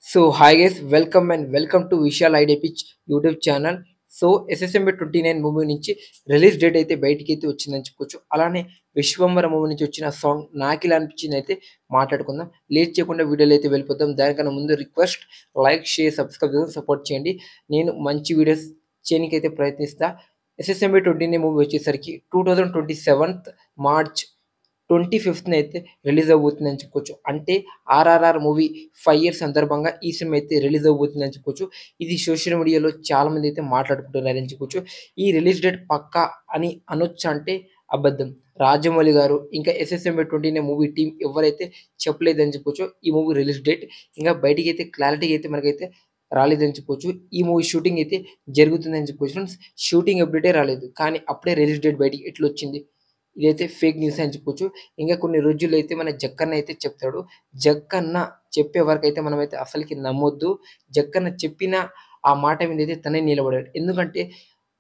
So hi guys, welcome to Vishal Idea Pitch YouTube channel. So SSMB 29 movie నుంచి release date అయితే బయటికైతే వచ్చిందని చెప్పుకోవచ్చు. అలానే విశ్వంబర మూవీ నుంచి వచ్చిన సాంగ్ నాకిలా అనిపించింది అయితే మాట్లాడుకుందాం. లేట్ చేయకుండా వీడియోలో అయితే వెళ్ళిపోదాం. దానికన్నా ముందు రిక్వెస్ట్ లైక్, షేర్, సబ్స్క్రైబ్ చేసి సపోర్ట్ చేయండి. నేను మంచి వీడియోస్ చేయడానికైతే ప్రయత్నిస్తా. ఎస్ఎస్ఎంబి 29 మూవీ వచ్చేసరికి 2027 మార్చ్ 25న అయితే రిలీజ్ అవ్వబోతుందని చెప్పుకోవచ్చు. అంటే ఆర్ఆర్ఆర్ మూవీ 5 ఇయర్స్ సందర్భంగా ఈ సినిమా అయితే రిలీజ్ అవ్వబోతుందని చెప్పుకోవచ్చు. ఇది సోషల్ మీడియాలో చాలామంది అయితే మాట్లాడుకుంటున్నారని చెప్పుకోవచ్చు. ఈ రిలీజ్ డేట్ పక్కా అని అనొచ్చా అంటే అబద్ధం. రాజమౌళి గారు ఇంకా ఎస్ఎస్ఎంబి 29 మూవీ టీమ్ ఎవరైతే చెప్పలేదని చెప్పుకోవచ్చు. ఈ మూవీ రిలీజ్ డేట్ ఇంకా బయటికైతే క్లారిటీగా అయితే మనకైతే రాలేదని చెప్పుకోవచ్చు. ఈ మూవీ షూటింగ్ అయితే జరుగుతుందని చెప్పుకోవచ్చు ఫ్రెండ్స్. షూటింగ్ అప్డేటే రాలేదు. కానీ అప్పుడే రిలీజ్ డేట్ బయటికి ఎట్లొచ్చింది? ఇదైతే ఫేక్ న్యూస్ అని చెప్పొచ్చు. ఇంకా కొన్ని రోజుల్లో అయితే మన జక్కన్న అయితే చెప్తాడు. జక్కన్న చెప్పే వరకైతే మనమైతే అసలకి నమ్మొద్దు. జక్కన్న చెప్పిన ఆ మాట మీద అయితే తనే నిలబడాడు. ఎందుకంటే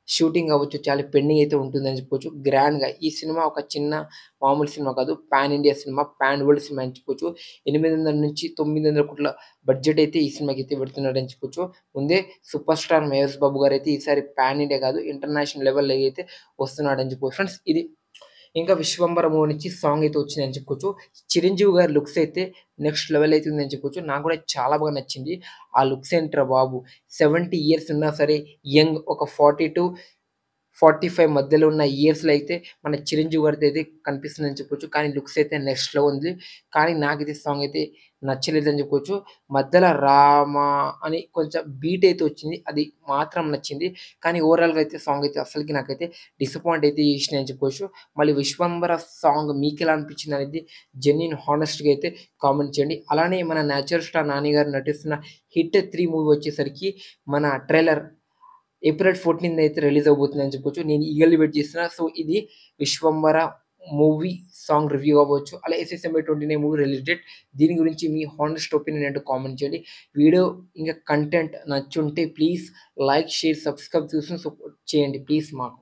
షూటింగ్ అవ్వచ్చు చాలా పెండింగ్ అయితే ఉంటుందని చెప్పుకోవచ్చు. గ్రాండ్‌గా ఈ సినిమా ఒక చిన్న మామూలు సినిమా కాదు. Pan India cinema, pan world cinema అని చెప్పుకోవచ్చు. 800-900 కోట్ల బడ్జెట్ అయితే ఈ సినిమాకైతే పెడుతున్నాడని చెప్పొచ్చు. ముందే సూపర్ స్టార్ మహేష్ బాబు గారైతే ఈసారి పాన్ ఇండియా కాదు ఇంటర్నేషనల్ లెవెల్‌లో అయితే వస్తున్నాడని చెప్పుకోవచ్చు ఫ్రెండ్స్. ఇది ఇంకా 'విశ్వంబర' మూవీ నుంచి సాంగ్ అయితే వచ్చిందని చెప్పుకోవచ్చు. చిరంజీవి గారి లుక్స్ అయితే నెక్స్ట్ లెవెల్ అయితే ఉందని చెప్పుకోవచ్చు. నాకు కూడా చాలా బాగా నచ్చింది. ఆ లుక్స్ ఏంట్రా బాబు! 70 ఇయర్స్ ఉన్నా సరే యంగ్ ఒక 40-45 మధ్యలో ఉన్న ఇయర్స్‌లో అయితే మన చిరంజీవి గారిది అయితే కనిపిస్తుందని చెప్పొచ్చు. కానీ లుక్స్ అయితే నెక్స్ట్‌లో ఉంది. కానీ నాకైతే సాంగ్ అయితే నచ్చలేదని చెప్పుకోవచ్చు. మధ్యల 'రామ' అని కొంచెం బీట్ అయితే వచ్చింది. అది మాత్రం నచ్చింది. కానీ ఓవరాల్‌గా అయితే సాంగ్ అయితే అస్సలకి నాకైతే డిసప్పాయింట్ అయితే చేసినాయి అని చెప్పుకోవచ్చు. మళ్ళీ 'విశ్వంబర' సాంగ్ మీకెలా అనిపించింది అనేది జెన్యూన్ హానెస్ట్‌గా అయితే కామెంట్ చేయండి. అలానే మన నేచురల్ స్టార్ నాని గారు నటిస్తున్న 'హిట్ 3' మూవీ వచ్చేసరికి మన ట్రైలర్ ఏప్రిల్ 14 అయితే రిలీజ్ అవ్వబోతుందని చెప్పొచ్చు. నేను ఈగర్‌లీ వెయిట్ చేస్తున్నా. సో, ఇది 'విశ్వంబర' మూవీ సాంగ్ రివ్యూ అవ్వచ్చు. అలా ఎస్ఎస్ఎంబి 29 మూవీ రిలీజ్ డేట్. దీని గురించి మీ హానెస్ట్ ఒపీనియన్ ఏంటో కామెంట్ చేయండి. వీడియో ఇంకా కంటెంట్ నచ్చుంటే ప్లీజ్ లైక్, షేర్, సబ్స్క్రైబ్ చేసి సపోర్ట్ చేయండి ప్లీజ్ మాకు.